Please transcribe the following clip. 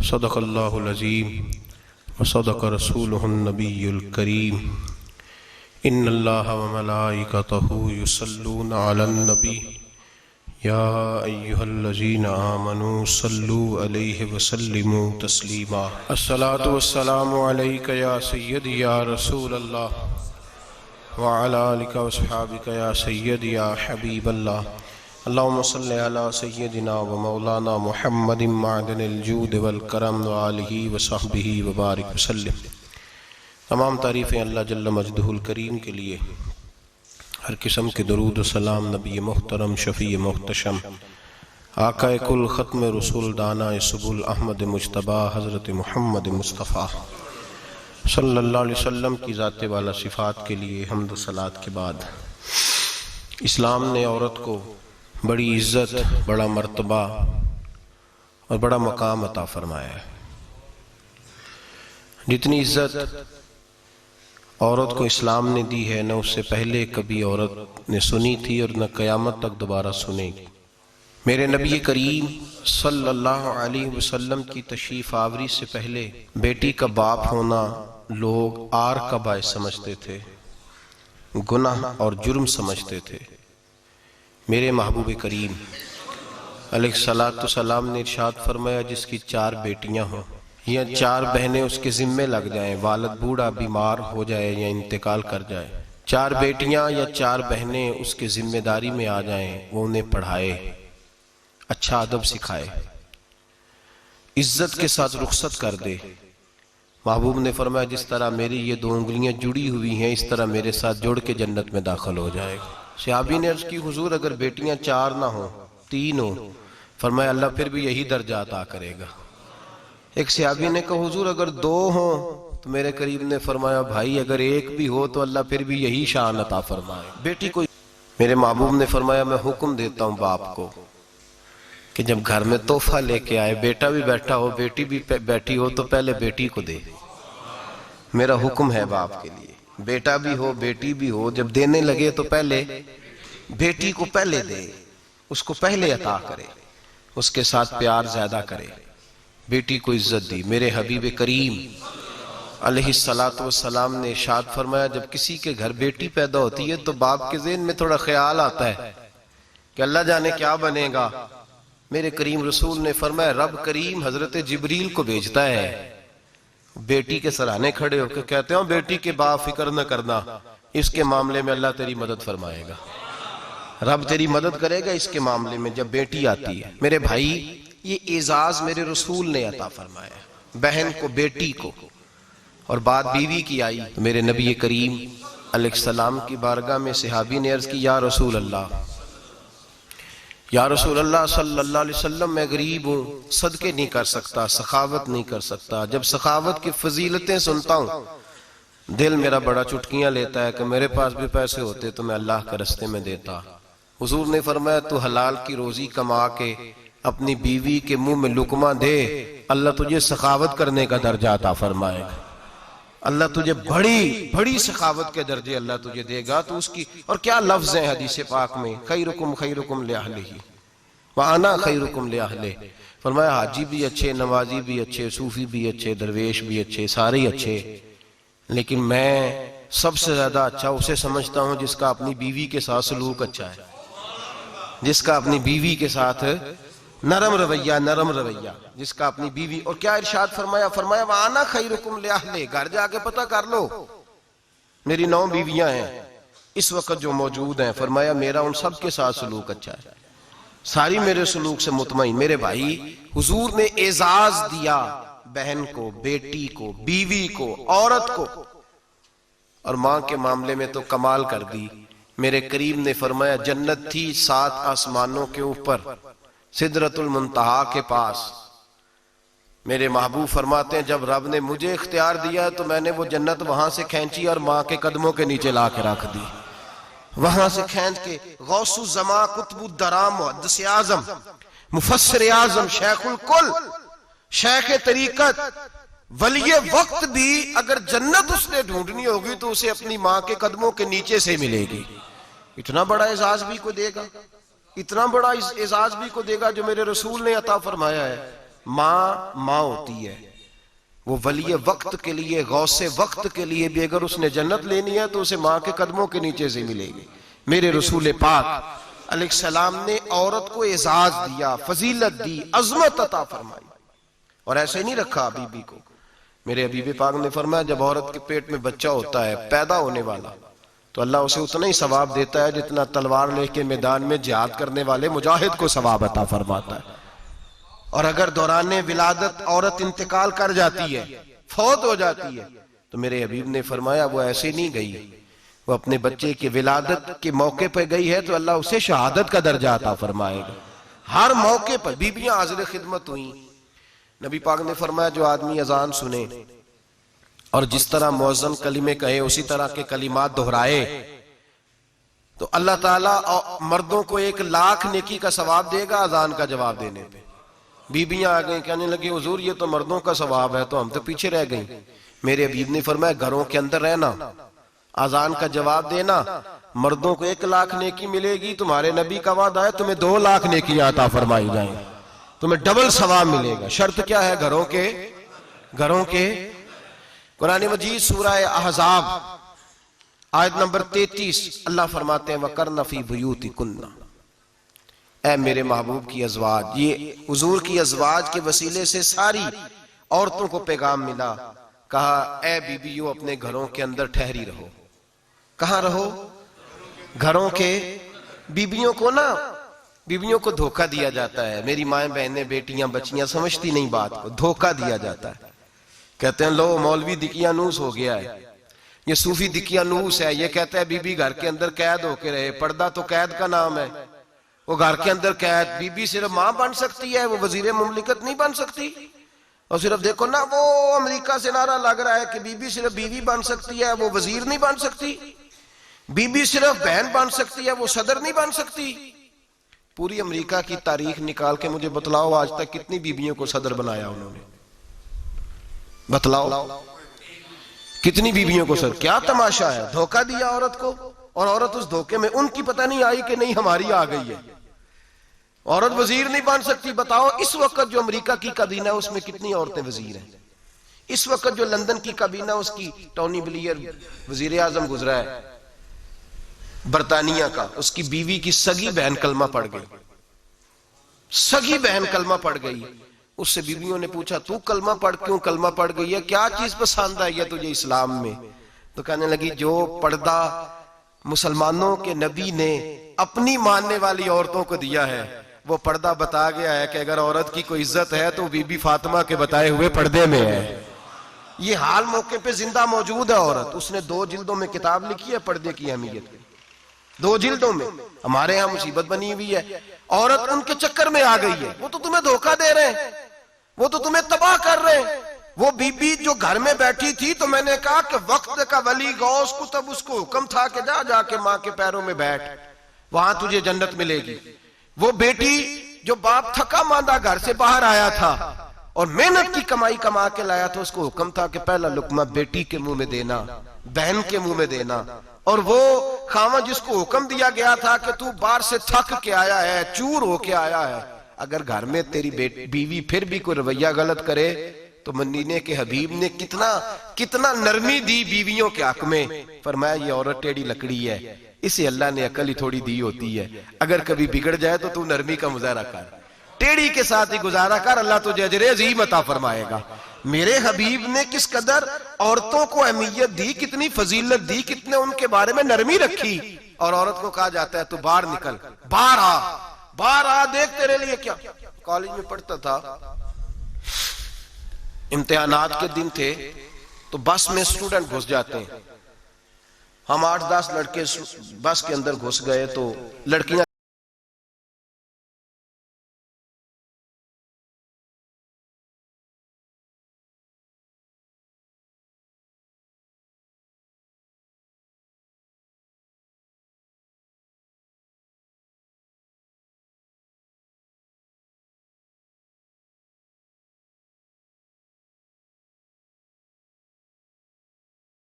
صدق اللہ العظیم وصدق رسولہ النبی الکریم ان اللہ وملائکتہ یصلون علی النبی یا ایہا الذین آمنوا صلوا علیہ وسلموا تسلیما الصلاة والسلام علیکہ یا سیدی یا رسول اللہ وعلی آلک واصحابک یا سیدی یا حبیب اللہ اللہم صلی علی سیدنا و مولانا محمد معدن الجود والکرم وآلہ وصحبہ وبارک وسلم۔ تمام تعریفیں اللہ جل مجدہ الکریم کے لیے، ہر قسم کے درود و سلام نبی محترم شفیع محتشم آقا کل ختم رسول دانا سبل احمد مجتبی حضرت محمد مصطفیٰ صلی اللہ علیہ وسلم کی ذات والا صفات کے لیے حمد و صلات کے بعد، اسلام نے عورت کو بڑی عزت، بڑا مرتبہ اور بڑا مقام عطا فرمایا ہے۔ جتنی عزت عورت کو اسلام نے دی ہے نہ اس سے پہلے کبھی عورت نے سنی تھی اور نہ قیامت تک دوبارہ سنے گی۔ میرے نبی کریم صلی اللہ علیہ وسلم کی تشریف آوری سے پہلے بیٹی کا باپ ہونا لوگ آر کا باعث سمجھتے تھے، گناہ اور جرم سمجھتے تھے۔ میرے محبوب کریم علیہ السلام نے ارشاد فرمایا جس کی 4 بیٹیاں ہوں یا 4 بہنیں اس کے ذمے لگ جائیں، والد بوڑھا بیمار ہو جائے یا انتقال کر جائے، 4 بیٹیاں یا 4 بہنیں اس کے ذمہ داری میں آ جائیں، وہ انہیں پڑھائے، اچھا ادب سکھائے، عزت کے ساتھ رخصت کر دے۔ محبوب نے فرمایا جس طرح میری یہ 2 انگلیاں جڑی ہوئی ہیں اس طرح میرے ساتھ جڑ کے جنت میں داخل ہو جائے گا۔ صحابی نے عرض کی حضور اگر بیٹیاں 4 نہ ہوں 3 ہوں، فرمایا اللہ پھر بھی یہی درجہ عطا کرے گا۔ ایک صحابی نے کہا حضور اگر 2 ہوں، تو میرے قریب نے فرمایا بھائی اگر 1 بھی ہو تو اللہ پھر بھی یہی شان عطا فرمائے۔ بیٹی کو میرے محبوب نے فرمایا میں حکم دیتا ہوں باپ کو کہ جب گھر میں تحفہ لے کے آئے، بیٹا بھی بیٹھا ہو بیٹی بھی بیٹھی ہو تو پہلے بیٹی کو دے۔ میرا حکم ہے باپ کے لیے، بیٹا بھی ہو بیٹی بھی ہو جب دینے لگے تو پہلے بیٹی کو پہلے دے، اس کو پہلے عطا کرے، اس کے ساتھ پیار زیادہ کرے، بیٹی کو عزت دی۔ میرے حبیب کریم علیہ السلام نے ارشاد فرمایا جب کسی کے گھر بیٹی پیدا ہوتی ہے تو باپ کے ذہن میں تھوڑا خیال آتا ہے کہ اللہ جانے کیا بنے گا۔ میرے کریم رسول نے فرمایا رب کریم حضرت جبریل کو بھیجتا ہے، بیٹی کے سرانے کھڑے ہو کے کہتے ہیں بیٹی کے باپ فکر نہ کرنا، اس کے معاملے میں اللہ تیری مدد فرمائے گا، رب تیری مدد کرے گا اس کے معاملے میں جب بیٹی آتی ہے۔ میرے بھائی یہ اعزاز میرے رسول نے عطا فرمایا، بہن کو بیٹی کو، اور بات بیوی کی آئی تو میرے نبی کریم علیہ السلام کی بارگاہ میں صحابی نے عرض کی یا رسول اللہ صلی اللہ علیہ وسلم میں غریب ہوں، صدقے نہیں کر سکتا، سخاوت نہیں کر سکتا۔ جب سخاوت کی فضیلتیں سنتا ہوں دل میرا بڑا چٹکیاں لیتا ہے کہ میرے پاس بھی پیسے ہوتے تو میں اللہ کے راستے میں دیتا۔ حضور نے فرمایا تو حلال کی روزی کما کے اپنی بیوی کے منہ میں لقمہ دے، اللہ تجھے سخاوت کرنے کا درجہ عطا فرمائے گا، اللہ تجھے بڑی سخاوت کے درجے اللہ تجھے دے گا۔ تو اس کی اور کیا لفظ ہیں حدیث پاک میں، خیرکم لأہلہ وَأَنَا خَيْرُكُمْ لِأَهْلِهِ، فرمایا حاجی بھی اچھے، نمازی بھی اچھے، صوفی بھی اچھے، درویش بھی اچھے، سارے اچھے، لیکن میں سب سے زیادہ اچھا اسے سمجھتا ہوں جس کا اپنی بیوی کے ساتھ سلوک اچھا ہے، جس کا اپنی بیوی کے ساتھ نرم رویہ، جس کا اپنی بیوی۔ اور کیا ارشاد فرمایا وَأَنَا خَيْرُكُمْ لِأَهْلِهِ، گھر جا کے پتہ کر لو میری 9 بیویاں ہیں اس وقت جو موجود ہیں، فرمایا میرا ان سب کے ساتھ سلوک اچھا ہے، ساری میرے سلوک سے مطمئن۔ میرے بھائی حضور نے اعزاز دیا بہن کو، بیٹی کو، بیوی کو، عورت کو، اور ماں کے معاملے میں تو کمال کر دی۔ میرے کریم نے فرمایا جنت تھی 7 آسمانوں کے اوپر سدرۃ المنتہا کے پاس۔ میرے محبوب فرماتے ہیں جب رب نے مجھے اختیار دیا تو میں نے وہ جنت وہاں سے کھینچی اور ماں کے قدموں کے نیچے لا کے رکھ دی، وہاں سے کھینچ کے غوث الزمان قطب الدرام محدث اعظم مفسر اعظم شیخ الکل شیخ طریقت ولی وقت بھی اگر جنت اس نے ڈھونڈنی ہوگی تو اسے اپنی ماں کے قدموں کے نیچے سے ملے گی۔ اتنا بڑا اعزاز بھی کو دے گا، اتنا بڑا اعزاز بھی کو دے گا جو میرے رسول نے عطا فرمایا ہے۔ ماں ہوتی ہے، وہ ولی وقت کے لیے، غوث وقت کے لیے بھی اگر اس نے جنت لینی ہے تو اسے ماں کے قدموں کے نیچے سے ملے گی۔ میرے رسول پاک علیہ السلام نے عورت کو اعزاز دیا، فضیلت دی، عظمت عطا فرمائی، اور ایسے نہیں رکھا بی بی کو۔ میرے حبیب پاک نے فرمایا جب عورت کے پیٹ میں بچہ ہوتا ہے پیدا ہونے والا تو اللہ اسے اتنا ہی ثواب دیتا ہے جتنا تلوار لے کے میدان میں جہاد کرنے والے مجاہد کو ثواب عطا فرماتا ہے۔ اور اگر دوران ولادت عورت انتقال کر جاتی ہے، فوت ہو جاتی ہے، تو میرے حبیب نے فرمایا وہ ایسے نہیں گئی، وہ اپنے بچے کی ولادت کے موقع پہ گئی ہے تو اللہ اسے شہادت کا درجہ عطا فرمائے گا۔ ہر موقع پر بیویاں حاضر خدمت ہوئیں۔ نبی پاک نے فرمایا جو آدمی اذان سنے اور جس طرح مؤذن کلمے کہے اسی طرح کے کلمات دہرائے تو اللہ تعالیٰ مردوں کو 1,00,000 نیکی کا ثواب دے گا اذان کا جواب دینے پہ۔ بیویاں آ گئیں کہنے لگی حضور یہ تو مردوں کا ثواب ہے تو ہم تو پیچھے رہ گئیں۔ میرے حبیب نے فرمایا گھروں کے اندر رہنا، اذان کا جواب دینا، مردوں کو 1,00,000 نیکی ملے گی، تمہارے نبی کا وعدہ ہے تمہیں 2,00,000 نیکیاں عطا فرمائی جائیں، تمہیں ڈبل ثواب ملے گا۔ شرط کیا ہے؟ گھروں کے قرآن مجید سورہ احزاب آیت نمبر 33 اللہ فرماتے ہیں وَقَرْنَ فِي بُيُوتِكُنَّ، اے میرے محبوب کی ازواج، یہ حضور کی ازواج کے وسیلے سے ساری عورتوں کو پیغام ملا۔ کہا اے بیویوں اپنے گھروں کے اندر ٹھہری رہو۔ کہاں رہو؟ گھروں کے۔ بیویوں کو دھوکہ دیا جاتا ہے، میری مائیں بہنیں بیٹیاں بچیاں سمجھتی نہیں بات کو، دھوکہ دیا جاتا ہے۔ کہتے ہیں لو مولوی دقیانوس ہو گیا ہے، یہ صوفی دقیانوس ہے، یہ کہتا ہے بی بی گھر کے اندر قید ہو کے رہے، پردہ تو قید کا نام ہے، وہ گھر کے اندر قید، بی بی صرف ماں بن سکتی ہے، وہ وزیر مملکت نہیں بن سکتی۔ اور صرف دیکھو نا وہ امریکہ سے نعرہ لگ رہا ہے کہ بی بی صرف بیوی بن سکتی ہے، وہ وزیر نہیں بن سکتی، بی بی صرف بہن بن سکتی ہے، وہ صدر نہیں بن سکتی۔ پوری امریکہ کی تاریخ نکال کے مجھے بتلاؤ آج تک کتنی بیویوں کو صدر بنایا انہوں نے؟ بتلاؤ کتنی بیویوں کو صدر؟ کیا تماشا ہے، دھوکہ دیا عورت کو، اور عورت اس دھوکے میں ان کی پتہ نہیں آئی کہ نہیں ہماری آ گئی ہے۔ عورت وزیر نہیں بن سکتی۔ بتاؤ اس وقت جو امریکہ کی کابینہ ہے اس میں کتنی عورتیں وزیر ہیں؟ اس وقت جو لندن کی کابینہ اس کی ٹونی بلیئر وزیر اعظم گزرا ہے برطانیہ کا، اس کی بیوی کی سگی بہن کلمہ پڑھ گئی، سگی بہن کلمہ پڑھ گئی۔ اس سے بیویوں نے پوچھا تو کلمہ پڑھ کیوں کلمہ پڑھ گئی ہے، کیا چیز پسند آئی ہے تجھے اسلام میں؟ تو کہنے لگی جو پردہ مسلمانوں کے نبی نے اپنی ماننے والی عورتوں کو دیا ہے وہ پردہ بتا گیا ہے کہ اگر عورت کی کوئی عزت ہے تو بی بی فاطمہ کے بتائے ہوئے پردے میں ہے۔ یہ حال موقع پہ زندہ موجود ہے عورت، اس نے 2 جلدوں میں کتاب لکھی ہے پردے کی اہمیت، 2 جلدوں میں۔ ہمارے ہاں مصیبت بنی ہوئی ہے، عورت ان کے چکر میں آ گئی ہے، وہ تو تمہیں دھوکہ دے رہے ہیں، وہ تو تمہیں تباہ کر رہے ہیں۔ وہ بی بی جو گھر میں بیٹھی تھی تو میں نے کہا کہ وقت کا ولی غوث کتب اس کو حکم تھا کہ جا کے ماں کے پیروں میں بیٹھ، وہاں تجھے جنت ملے گی۔ وہ بیٹی جو باپ تھکا ماندہ گھر سے باہر آیا تھا اور محنت کی کمائی کما کے لایا تھا، اس کو حکم تھا کہ پہلا لقمہ بیٹی کے منہ میں دینا، بہن کے منہ میں دینا۔ اور وہ خاوند جس کو حکم دیا گیا تھا کہ تو باہر سے تھک کے آیا ہے، چور ہو کے آیا ہے، اگر گھر میں تیری بیوی پھر بھی کوئی رویہ غلط کرے تو مدینے کے حبیب نے کتنا نرمی دی بیویوں کے حق میں۔ فرمایا یہ عورت ٹیڑھی لکڑی ہے، اسے اللہ نے عقل ہی تھوڑی دی ہوتی ہے، اگر کبھی بگڑ جائے تو نرمی کا مظاہرہ کر، ٹیڑھی کے ساتھ ہی گزارا کر، اللہ تجھے اجر عظیم عطا فرمائے گا۔ میرے حبیب نے کس قدر عورتوں کو اہمیت دی، کتنی فضیلت دی، کتنے ان کے بارے میں نرمی رکھی۔ اور عورت کو کہا جاتا ہے تو باہر نکل، باہر آ دیکھ تیرے لیے کیا۔ کالج میں پڑھتا تھا، امتحانات کے دن تھے تو بس میں اسٹوڈنٹ گھس جاتے ہیں، ہم 8-10 لڑکے بس کے اندر گھس گئے تو لڑکیاں